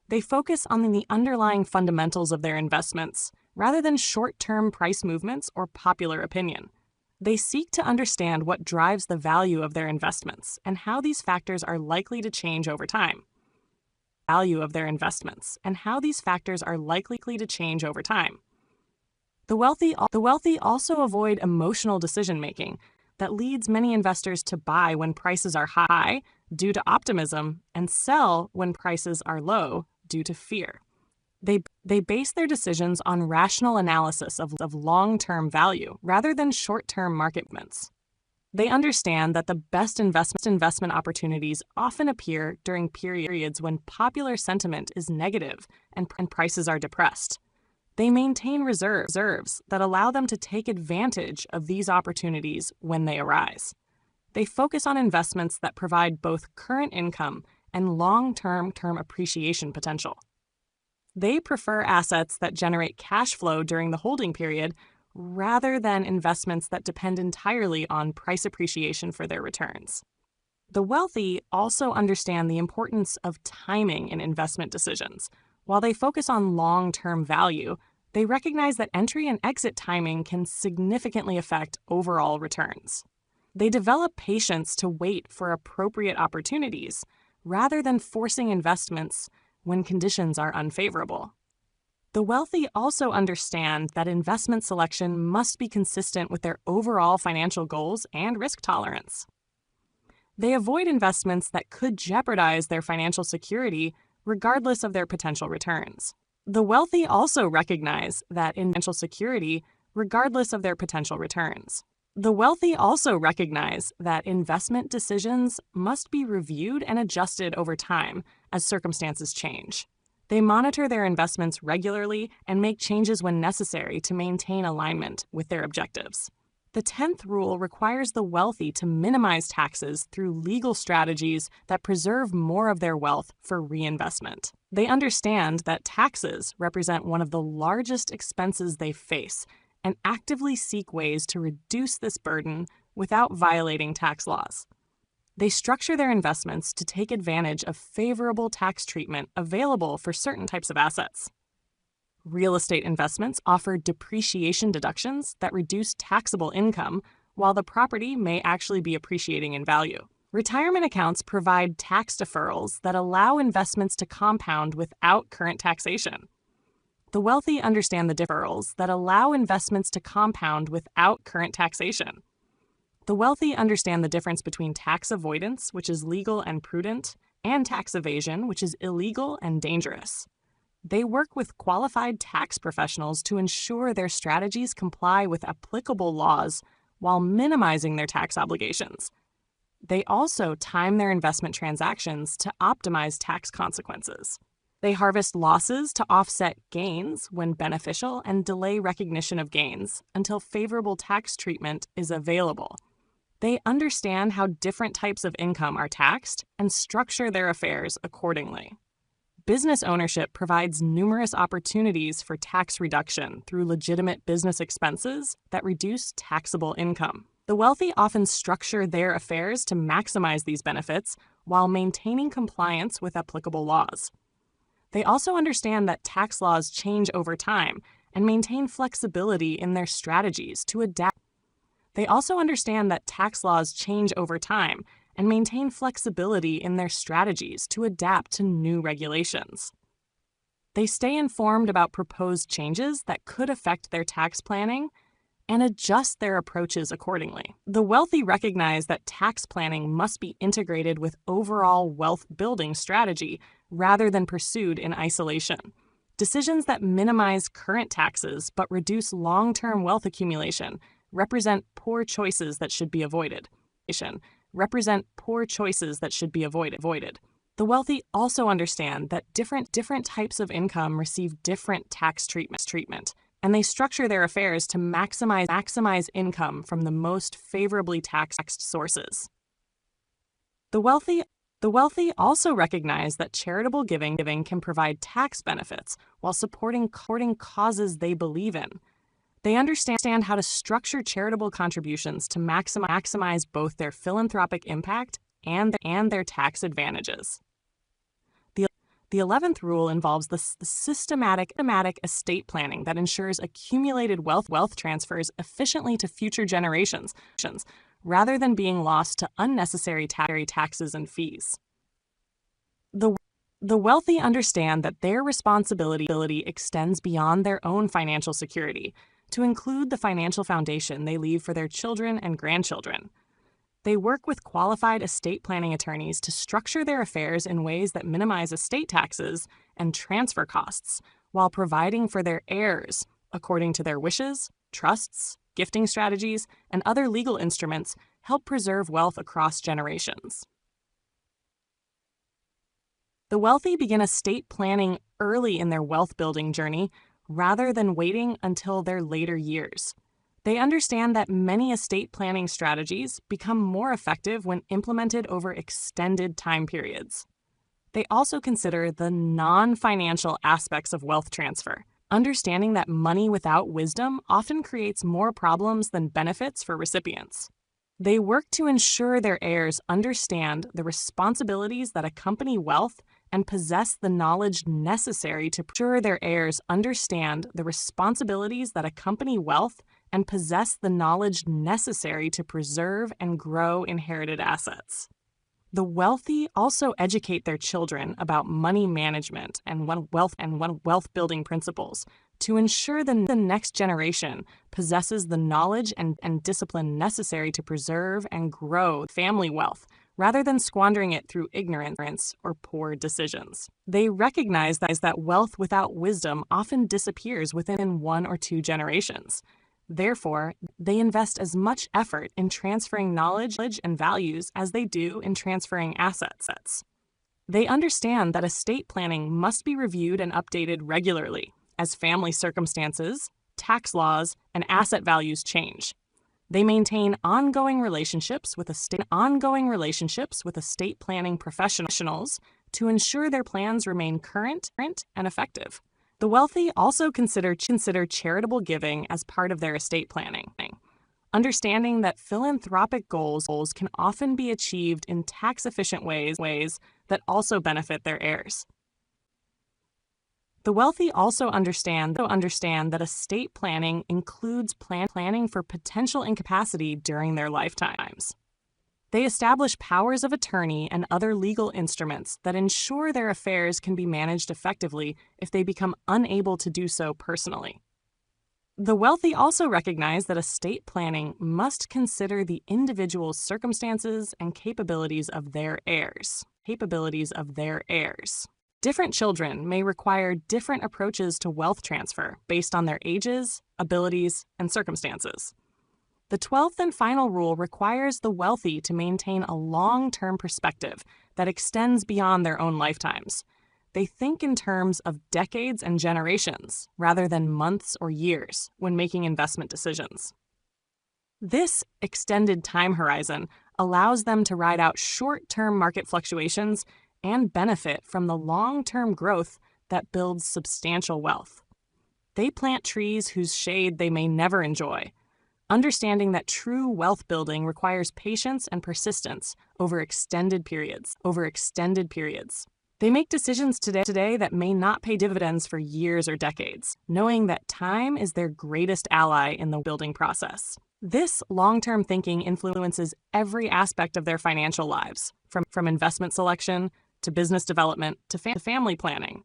They focus on the underlying fundamentals of their investments rather than short-term price movements or popular opinion. They seek to understand what drives the value of their investments and how these factors are likely to change over time. The wealthy also avoid emotional decision-making that leads many investors to buy when prices are high due to optimism and sell when prices are low due to fear. They base their decisions on rational analysis of long-term value rather than short-term market movements. They understand that the best investment opportunities often appear during periods when popular sentiment is negative and prices are depressed. They maintain reserves that allow them to take advantage of these opportunities when they arise. They focus on investments that provide both current income and long-term appreciation potential. They prefer assets that generate cash flow during the holding period rather than investments that depend entirely on price appreciation for their returns. The wealthy also understand the importance of timing in investment decisions. While they focus on long-term value, they recognize that entry and exit timing can significantly affect overall returns. They develop patience to wait for appropriate opportunities rather than forcing investments when conditions are unfavorable. The wealthy also understand that investment selection must be consistent with their overall financial goals and risk tolerance. They avoid investments that could jeopardize their financial security regardless of their potential returns. The wealthy also recognize that in financial security regardless of their potential returns. The wealthy also recognize that investment decisions must be reviewed and adjusted over time as circumstances change. They monitor their investments regularly and make changes when necessary to maintain alignment with their objectives. The 10th rule requires the wealthy to minimize taxes through legal strategies that preserve more of their wealth for reinvestment. They understand that taxes represent one of the largest expenses they face and actively seek ways to reduce this burden without violating tax laws. They structure their investments to take advantage of favorable tax treatment available for certain types of assets. Real estate investments offer depreciation deductions that reduce taxable income, while the property may actually be appreciating in value. Retirement accounts provide tax deferrals that allow investments to compound without current taxation. The wealthy understand the deferrals that allow investments to compound without current taxation. The wealthy understand the difference between tax avoidance, which is legal and prudent, and tax evasion, which is illegal and dangerous. They work with qualified tax professionals to ensure their strategies comply with applicable laws while minimizing their tax obligations. They also time their investment transactions to optimize tax consequences. They harvest losses to offset gains when beneficial and delay recognition of gains until favorable tax treatment is available. They understand how different types of income are taxed and structure their affairs accordingly. Business ownership provides numerous opportunities for tax reduction through legitimate business expenses that reduce taxable income. The wealthy often structure their affairs to maximize these benefits while maintaining compliance with applicable laws. They also understand that tax laws change over time and maintain flexibility in their strategies to adapt. They also understand that tax laws change over time and maintain flexibility in their strategies to adapt to new regulations. They stay informed about proposed changes that could affect their tax planning and adjust their approaches accordingly. The wealthy recognize that tax planning must be integrated with overall wealth building strategy rather than pursued in isolation. Decisions that minimize current taxes but reduce long-term wealth accumulation represent poor choices that should be avoided. The wealthy also understand that different types of income receive different tax treatment, and they structure their affairs to maximize income from the most favorably taxed sources. The wealthy also recognize that charitable giving can provide tax benefits while supporting causes they believe in. They understand how to structure charitable contributions to maximize both their philanthropic impact and their tax advantages. The 11th rule involves the systematic estate planning that ensures accumulated wealth transfers efficiently to future generations, rather than being lost to unnecessary taxes and fees. The wealthy understand that their responsibility extends beyond their own financial security, to include the financial foundation they leave for their children and grandchildren. They work with qualified estate planning attorneys to structure their affairs in ways that minimize estate taxes and transfer costs, while providing for their heirs according to their wishes. Trusts, gifting strategies, and other legal instruments help preserve wealth across generations. The wealthy begin estate planning early in their wealth-building journey rather than waiting until their later years. They understand that many estate planning strategies become more effective when implemented over extended time periods. They also consider the non-financial aspects of wealth transfer, understanding that money without wisdom often creates more problems than benefits for recipients. They work to ensure their heirs understand the responsibilities that accompany wealth and possess the knowledge necessary to preserve and grow inherited assets. The wealthy also educate their children about money management and wealth-building principles to ensure the next generation possesses the knowledge and discipline necessary to preserve and grow family wealth rather than squandering it through ignorance or poor decisions. They recognize that wealth without wisdom often disappears within 1 or 2 generations. Therefore, they invest as much effort in transferring knowledge and values as they do in transferring assets. They understand that estate planning must be reviewed and updated regularly as family circumstances, tax laws, and asset values change. They maintain ongoing relationships with estate planning professionals to ensure their plans remain current and effective. The wealthy also consider charitable giving as part of their estate planning, understanding that philanthropic goals can often be achieved in tax-efficient ways that also benefit their heirs. The wealthy also understand that estate planning includes planning for potential incapacity during their lifetimes. They establish powers of attorney and other legal instruments that ensure their affairs can be managed effectively if they become unable to do so personally. The wealthy also recognize that estate planning must consider the individual's circumstances and capabilities of their heirs. Different children may require different approaches to wealth transfer based on their ages, abilities, and circumstances. The 12th and final rule requires the wealthy to maintain a long-term perspective that extends beyond their own lifetimes. They think in terms of decades and generations rather than months or years when making investment decisions. This extended time horizon allows them to ride out short-term market fluctuations and benefit from the long-term growth that builds substantial wealth. They plant trees whose shade they may never enjoy, understanding that true wealth building requires patience and persistence over extended periods. They make decisions today that may not pay dividends for years or decades, knowing that time is their greatest ally in the building process. This long-term thinking influences every aspect of their financial lives, from investment selection to business development to family planning.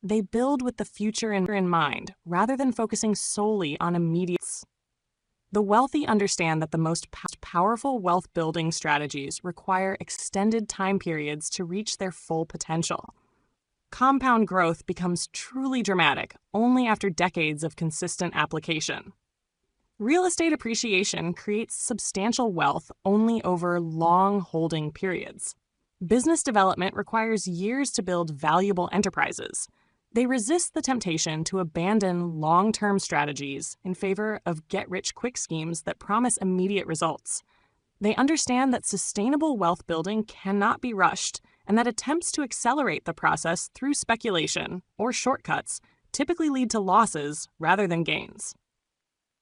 They build with the future in mind, rather than focusing solely on immediates. The wealthy understand that the most powerful wealth-building strategies require extended time periods to reach their full potential. Compound growth becomes truly dramatic only after decades of consistent application. Real estate appreciation creates substantial wealth only over long holding periods. Business development requires years to build valuable enterprises. They resist the temptation to abandon long-term strategies in favor of get-rich-quick schemes that promise immediate results. They understand that sustainable wealth building cannot be rushed, and that attempts to accelerate the process through speculation or shortcuts typically lead to losses rather than gains.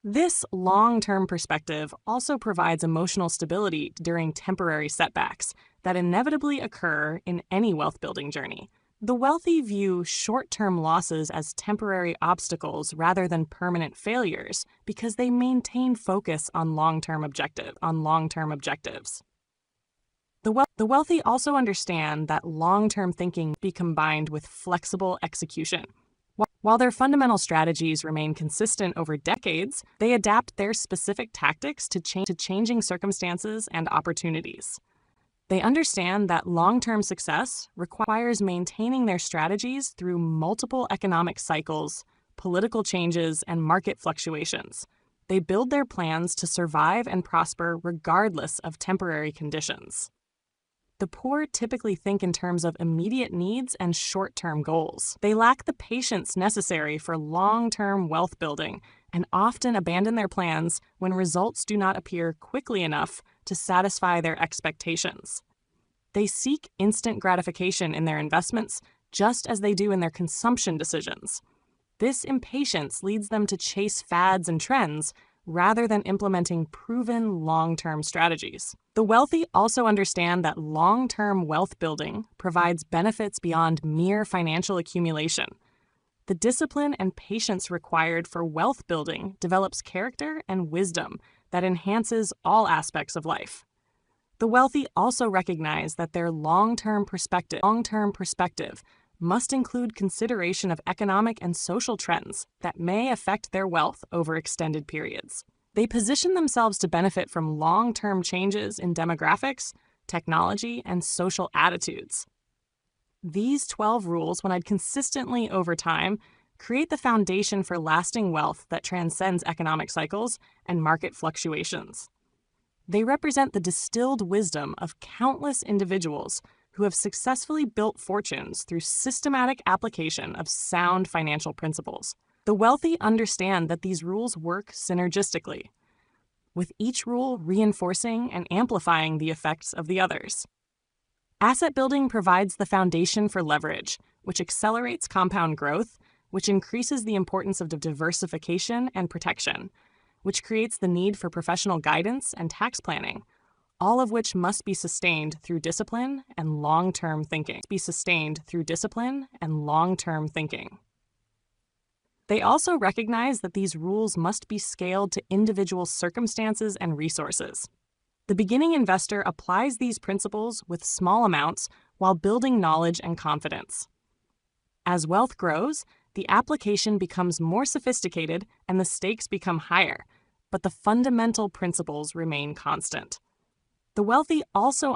This long-term perspective also provides emotional stability during temporary setbacks that inevitably occur in any wealth-building journey. The wealthy view short-term losses as temporary obstacles rather than permanent failures because they maintain focus on long-term objectives. The wealthy also understand that long-term thinking be combined with flexible execution. While their fundamental strategies remain consistent over decades, they adapt their specific tactics to changing circumstances and opportunities. They understand that long-term success requires maintaining their strategies through multiple economic cycles, political changes, and market fluctuations. They build their plans to survive and prosper regardless of temporary conditions. The poor typically think in terms of immediate needs and short-term goals. They lack the patience necessary for long-term wealth building and often abandon their plans when results do not appear quickly enough to satisfy their expectations. They seek instant gratification in their investments just as they do in their consumption decisions. This impatience leads them to chase fads and trends rather than implementing proven long-term strategies. The wealthy also understand that long-term wealth building provides benefits beyond mere financial accumulation. The discipline and patience required for wealth building develops character and wisdom that enhances all aspects of life. The wealthy also recognize that their long-term perspective must include consideration of economic and social trends that may affect their wealth over extended periods. They position themselves to benefit from long-term changes in demographics, technology, and social attitudes. These 12 rules, when applied consistently over time, create the foundation for lasting wealth that transcends economic cycles and market fluctuations. They represent the distilled wisdom of countless individuals who have successfully built fortunes through systematic application of sound financial principles. The wealthy understand that these rules work synergistically, with each rule reinforcing and amplifying the effects of the others. Asset building provides the foundation for leverage, which accelerates compound growth, which increases the importance of diversification and protection, which creates the need for professional guidance and tax planning, all of which must be sustained through discipline and long-term thinking. They also recognize that these rules must be scaled to individual circumstances and resources. The beginning investor applies these principles with small amounts while building knowledge and confidence. As wealth grows, the application becomes more sophisticated and the stakes become higher, but the fundamental principles remain constant. The wealthy also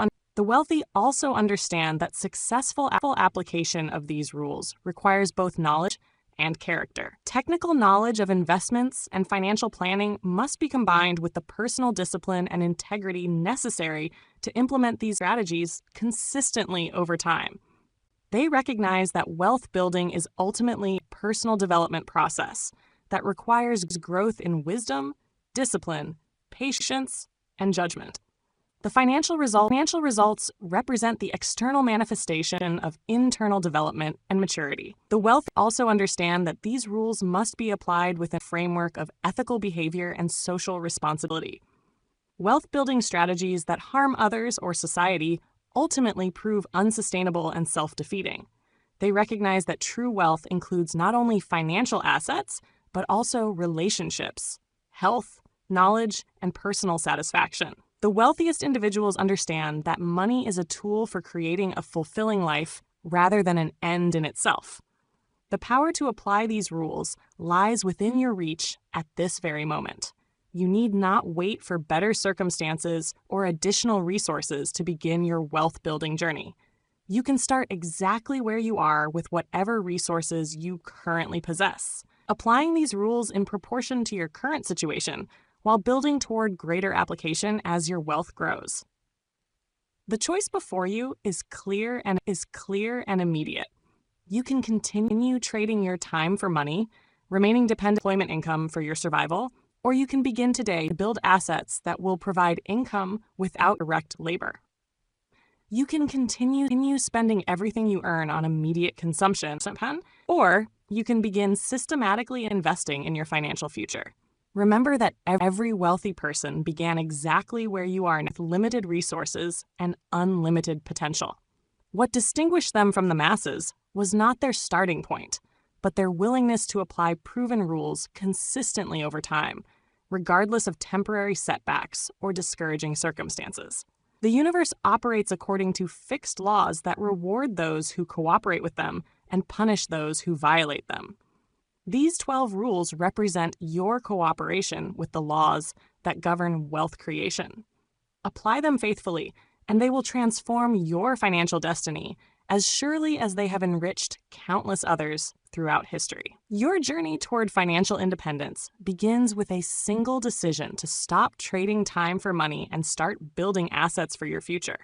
understand that successful application of these rules requires both knowledge and character. Technical knowledge of investments and financial planning must be combined with the personal discipline and integrity necessary to implement these strategies consistently over time. They recognize that wealth building is ultimately a personal development process that requires growth in wisdom, discipline, patience, and judgment. The financial results represent the external manifestation of internal development and maturity. The wealthy also understand that these rules must be applied within a framework of ethical behavior and social responsibility. Wealth-building strategies that harm others or society ultimately prove unsustainable and self-defeating. They recognize that true wealth includes not only financial assets, but also relationships, health, knowledge, and personal satisfaction. The wealthiest individuals understand that money is a tool for creating a fulfilling life rather than an end in itself. The power to apply these rules lies within your reach at this very moment. You need not wait for better circumstances or additional resources to begin your wealth-building journey. You can start exactly where you are with whatever resources you currently possess, applying these rules in proportion to your current situation while building toward greater application as your wealth grows. The choice before you is clear and immediate. You can continue trading your time for money, remaining dependent on employment income for your survival, or you can begin today to build assets that will provide income without direct labor. You can continue spending everything you earn on immediate consumption, or you can begin systematically investing in your financial future. Remember that every wealthy person began exactly where you are with limited resources and unlimited potential. What distinguished them from the masses was not their starting point, but their willingness to apply proven rules consistently over time, regardless of temporary setbacks or discouraging circumstances. The universe operates according to fixed laws that reward those who cooperate with them and punish those who violate them. These 12 rules represent your cooperation with the laws that govern wealth creation. Apply them faithfully, and they will transform your financial destiny as surely as they have enriched countless others throughout history. Your journey toward financial independence begins with a single decision to stop trading time for money and start building assets for your future.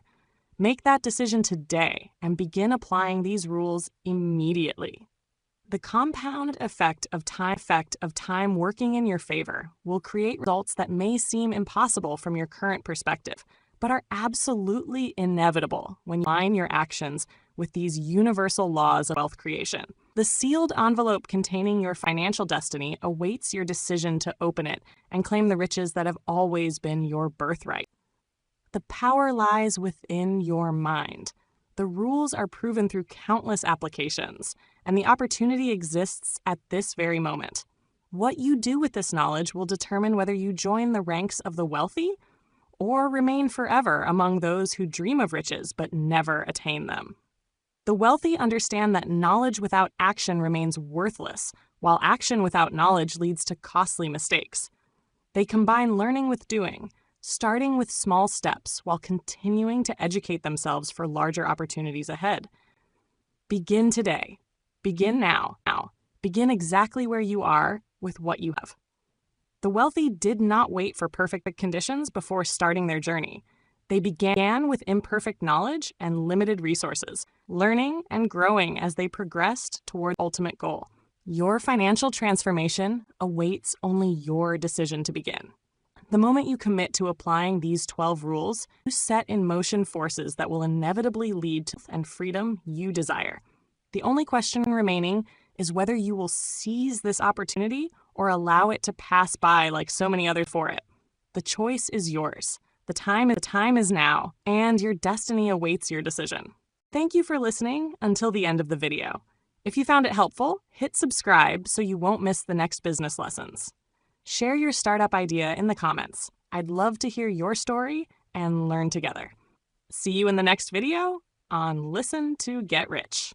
Make that decision today and begin applying these rules immediately. The compound effect of time working in your favor will create results that may seem impossible from your current perspective, but are absolutely inevitable when you align your actions with these universal laws of wealth creation. The sealed envelope containing your financial destiny awaits your decision to open it and claim the riches that have always been your birthright. The power lies within your mind. The rules are proven through countless applications, and the opportunity exists at this very moment. What you do with this knowledge will determine whether you join the ranks of the wealthy or remain forever among those who dream of riches but never attain them. The wealthy understand that knowledge without action remains worthless, while action without knowledge leads to costly mistakes. They combine learning with doing, starting with small steps while continuing to educate themselves for larger opportunities ahead. Begin today. Begin now. Begin exactly where you are with what you have. The wealthy did not wait for perfect conditions before starting their journey. They began with imperfect knowledge and limited resources, learning and growing as they progressed toward the ultimate goal. Your financial transformation awaits only your decision to begin. The moment you commit to applying these 12 rules, you set in motion forces that will inevitably lead to the freedom you desire. The only question remaining is whether you will seize this opportunity or allow it to pass by like so many others for it. The choice is yours. The time is now, and your destiny awaits your decision. Thank you for listening until the end of the video. If you found it helpful, hit subscribe so you won't miss the next business lessons. Share your startup idea in the comments. I'd love to hear your story and learn together. See you in the next video on Listen to Get Rich.